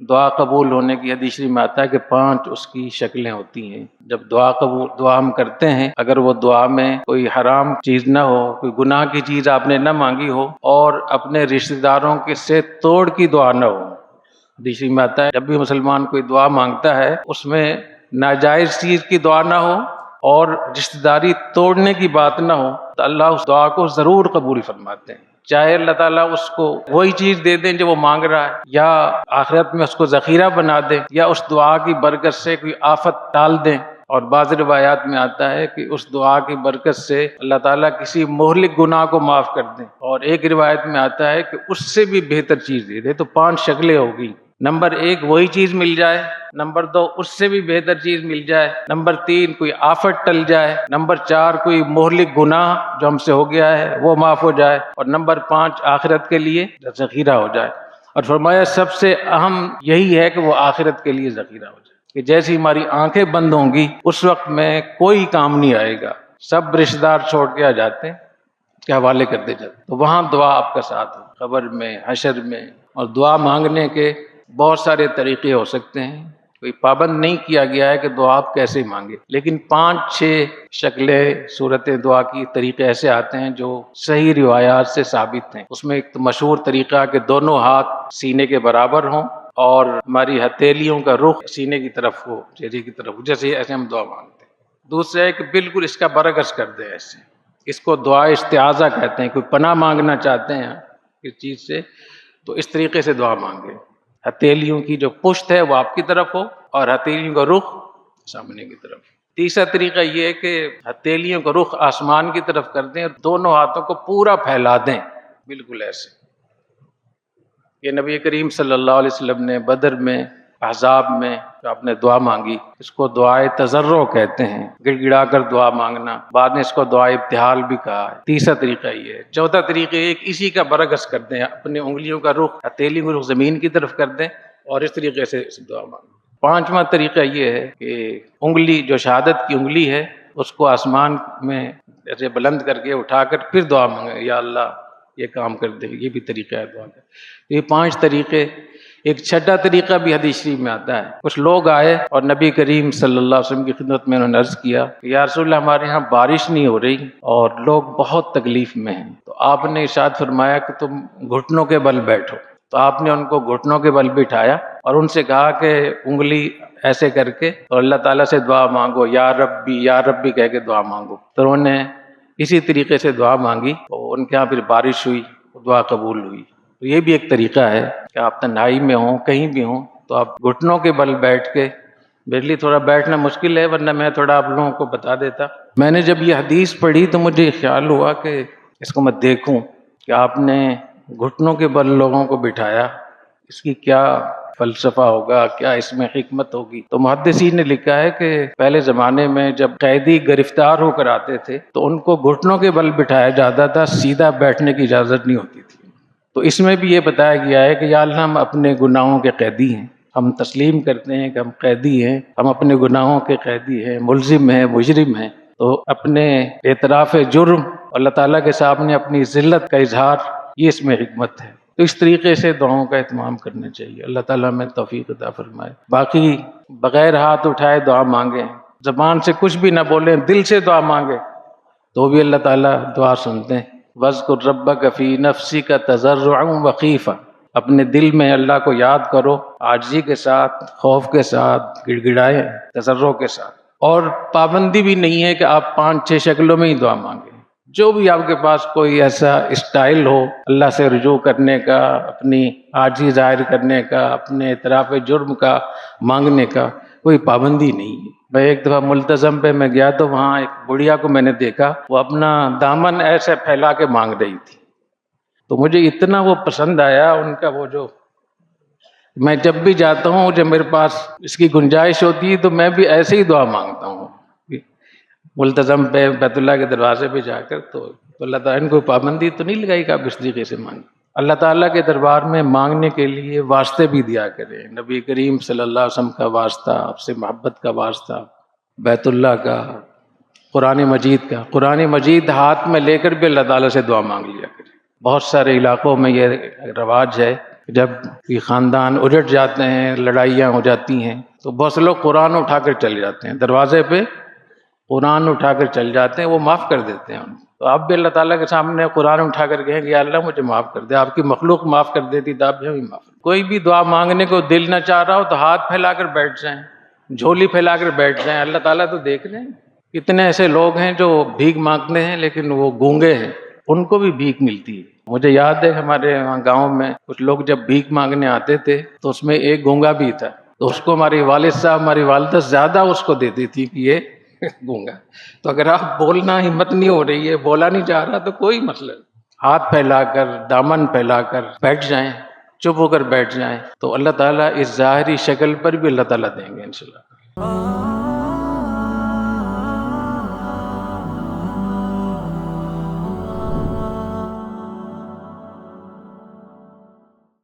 دعا قبول ہونے کی حدیث شریف میں آتا ہے کہ 5 اس کی شکلیں ہوتی ہیں۔ جب دعا ہم کرتے ہیں، اگر وہ دعا میں کوئی حرام چیز نہ ہو، کوئی گناہ کی چیز آپ نے نہ مانگی ہو، اور اپنے رشتہ داروں کے سے توڑ کی دعا نہ ہو۔ حدیث شریف میں آتا ہے جب بھی مسلمان کوئی دعا مانگتا ہے اس میں ناجائز چیز کی دعا نہ ہو اور رشتہ داری توڑنے کی بات نہ ہو تو اللہ اس دعا کو ضرور قبول فرماتے ہیں، چاہے اللہ تعالیٰ اس کو وہی چیز دے دیں جو وہ مانگ رہا ہے، یا آخرت میں اس کو ذخیرہ بنا دیں، یا اس دعا کی برکت سے کوئی آفت ٹال دیں۔ اور بعض روایات میں آتا ہے کہ اس دعا کی برکت سے اللہ تعالیٰ کسی مہلک گناہ کو معاف کر دیں، اور ایک روایت میں آتا ہے کہ اس سے بھی بہتر چیز دے دے۔ تو 5 شکلیں ہوگی۔ نمبر 1 وہی چیز مل جائے، نمبر 2 اس سے بھی بہتر چیز مل جائے، نمبر 3 کوئی آفت ٹل جائے، نمبر 4 کوئی مہلک گناہ جو ہم سے ہو گیا ہے وہ معاف ہو جائے، اور نمبر 5 آخرت کے لیے ذخیرہ ہو جائے۔ اور فرمایا سب سے اہم یہی ہے کہ وہ آخرت کے لیے ذخیرہ ہو جائے، کہ جیسی ہماری آنکھیں بند ہوں گی اس وقت میں کوئی کام نہیں آئے گا، سب رشتہ دار چھوڑ کے آ جاتے ہیں کے حوالے کر دے جاتے، تو وہاں دعا آپ کا ساتھ ہو، قبر میں، حشر میں۔ اور دعا مانگنے کے بہت سارے طریقے ہو سکتے ہیں، کوئی پابند نہیں کیا گیا ہے کہ دعا آپ کیسے مانگے، لیکن 5-6 شکلیں صورت دعا کی طریقے ایسے آتے ہیں جو صحیح روایات سے ثابت ہیں۔ اس میں ایک تو مشہور طریقہ کہ دونوں ہاتھ سینے کے برابر ہوں اور ہماری ہتھیلیوں کا رخ سینے کی طرف ہو، چہرے کی طرف، جیسے ایسے ہم دعا مانگتے ہیں۔ دوسرا ہے کہ بالکل اس کا برعکس کر دیں، ایسے اس کو دعا استعاذہ کہتے ہیں، کوئی پناہ مانگنا چاہتے ہیں اس چیز سے تو اس طریقے سے دعا مانگیں، ہتھیلیوں کی جو پشت ہے وہ آپ کی طرف ہو اور ہتھیلیوں کا رخ سامنے کی طرف۔ تیسرا طریقہ یہ ہے کہ ہتھیلیوں کا رخ آسمان کی طرف کر دیں اور دونوں ہاتھوں کو پورا پھیلا دیں، بالکل ایسے۔ یہ نبی کریم صلی اللہ علیہ وسلم نے بدر میں، احزاب میں جو آپ نے دعا مانگی، اس کو دعائے تضرع کہتے ہیں، گڑ گڑا کر دعا مانگنا، بعد میں اس کو دعائے ابتہال بھی کہا ہے۔ تیسرا طریقہ یہ ہے۔ چوتھا طریقہ ایک اسی کا برعکس کر دیں، اپنے انگلیوں کا رخ، ہتھیلیوں کا رخ زمین کی طرف کر دیں اور اس طریقے سے دعا مانگیں۔ پانچواں طریقہ یہ ہے کہ انگلی جو شہادت کی انگلی ہے اس کو آسمان میں ایسے بلند کر کے اٹھا کر پھر دعا مانگیں، یا اللہ یہ کام کر دے، یہ بھی طریقہ ہے دعا کا۔ یہ 5 طریقے۔ ایک چھٹا طریقہ بھی حدیث شریف میں آتا ہے، کچھ لوگ آئے اور نبی کریم صلی اللہ علیہ وسلم کی خدمت میں انہوں نے عرض کیا کہ یا رسول اللہ ہمارے ہاں بارش نہیں ہو رہی اور لوگ بہت تکلیف میں ہیں، تو آپ نے ارشاد فرمایا کہ تم گھٹنوں کے بل بیٹھو۔ تو آپ نے ان کو گھٹنوں کے بل بٹھایا اور ان سے کہا کہ انگلی ایسے کر کے اور اللہ تعالیٰ سے دعا مانگو، یا ربی کہہ کے دعا مانگو۔ تو انہوں نے اسی طریقے سے دعا مانگی اور ان کے ہاں پھر بارش ہوئی، دعا قبول ہوئی۔ تو یہ بھی ایک طریقہ ہے کہ آپ تنہائی میں ہوں، کہیں بھی ہوں، تو آپ گھٹنوں کے بل بیٹھ کے، میرے لیے تھوڑا بیٹھنا مشکل ہے ورنہ میں تھوڑا آپ لوگوں کو بتا دیتا۔ میں نے جب یہ حدیث پڑھی تو مجھے خیال ہوا کہ اس کو میں دیکھوں کہ آپ نے گھٹنوں کے بل لوگوں کو بٹھایا، اس کی کیا فلسفہ ہوگا، کیا اس میں حکمت ہوگی۔ تو محدثین نے لکھا ہے کہ پہلے زمانے میں جب قیدی گرفتار ہو کر آتے تھے تو ان کو گھٹنوں کے بل بٹھایا جاتا تھا، سیدھا بیٹھنے کی اجازت نہیں ہوتی تھی۔ تو اس میں بھی یہ بتایا گیا ہے کہ یا اللہ ہم اپنے گناہوں کے قیدی ہیں، ہم تسلیم کرتے ہیں کہ ہم قیدی ہیں، ہم اپنے گناہوں کے قیدی ہیں، ملزم ہیں، مجرم ہیں۔ تو اپنے اعتراف جرم اللہ تعالیٰ کے سامنے اپنی ذلت کا اظہار، یہ اس میں حکمت ہے۔ تو اس طریقے سے دعاؤں کا اہتمام کرنا چاہیے۔ اللہ تعالیٰ ہمیں توفیق عطا فرمائے۔ باقی بغیر ہاتھ اٹھائے دعا مانگیں، زبان سے کچھ بھی نہ بولیں، دل سے دعا مانگیں تو بھی اللہ تعالیٰ دعا سنتے ہیں۔ وَاذْكُرْ رَبَّكَ فِي نَفْسِكَ تَضَرُّعًا وَخِيفَةً، اپنے دل میں اللہ کو یاد کرو، عاجزی کے ساتھ، خوف کے ساتھ، گڑ گڑائیں، تضرع کے ساتھ۔ اور پابندی بھی نہیں ہے کہ آپ 5-6 شکلوں میں ہی دعا مانگیں، جو بھی آپ کے پاس کوئی ایسا اسٹائل ہو اللہ سے رجوع کرنے کا، اپنی عاجزی ظاہر کرنے کا، اپنے اعتراف جرم کا مانگنے کا، کوئی پابندی نہیں ہے۔ میں ایک دفعہ ملتزم پہ میں گیا تو وہاں ایک بڑھیا کو میں نے دیکھا، وہ اپنا دامن ایسے پھیلا کے مانگ رہی تھی، تو مجھے اتنا وہ پسند آیا ان کا وہ جو، میں جب بھی جاتا ہوں جب میرے پاس اس کی گنجائش ہوتی ہے تو میں بھی ایسے ہی دعا مانگتا ہوں ملتزم پہ، بیت اللہ کے دروازے پہ جا کر۔ تو اللہ تعالیٰ نے کوئی پابندی تو نہیں لگائی کہ آپ اس طریقے سے مانگیں۔ اللہ تعالیٰ کے دربار میں مانگنے کے لیے واسطے بھی دیا کریں، نبی کریم صلی اللہ علیہ وسلم کا واسطہ، آپ سے محبت کا واسطہ، بیت اللہ کا، قرآن مجید کا۔ قرآن مجید ہاتھ میں لے کر بھی اللہ تعالیٰ سے دعا مانگ لیا کریں۔ بہت سارے علاقوں میں یہ رواج ہے جب یہ خاندان اجڑ جاتے ہیں، لڑائیاں ہو جاتی ہیں، تو بہت سے لوگ قرآن اٹھا کر چلے جاتے ہیں، دروازے پہ قرآن اٹھا کر چل جاتے ہیں، وہ معاف کر دیتے ہیں ان کو۔ تو آپ بھی اللہ تعالیٰ کے سامنے قرآن اٹھا کر کہیں کہ یا اللہ مجھے معاف کر دے، آپ کی مخلوق معاف کر دیتی تو آپ بھی معاف کر۔ کوئی بھی دعا مانگنے کو دل نہ چاہ رہا ہو تو ہاتھ پھیلا کر بیٹھ جائیں، جھولی پھیلا کر بیٹھ جائیں، اللہ تعالیٰ تو دیکھ رہے ہیں۔ کتنے ایسے لوگ ہیں جو بھیک مانگتے ہیں لیکن وہ گونگے ہیں، ان کو بھی بھیک ملتی ہے۔ مجھے یاد ہے ہمارے وہاں گاؤں میں کچھ لوگ جب بھیک مانگنے آتے تھے تو اس میں ایک گونگا بھی تھا، تو اس کو ہماری والد صاحب، ہماری والدہ زیادہ اس کو دیتی تھی کہ یہ گونگا۔ تو اگر آپ بولنا ہمت نہیں ہو رہی ہے، بولا نہیں جا رہا، تو کوئی مسئلہ نہیں، ہاتھ پھیلا کر، دامن پھیلا کر بیٹھ جائیں، چپ ہو کر بیٹھ جائیں، تو اللہ تعالیٰ اس ظاہری شکل پر بھی اللہ تعالیٰ دیں گے انشاءاللہ۔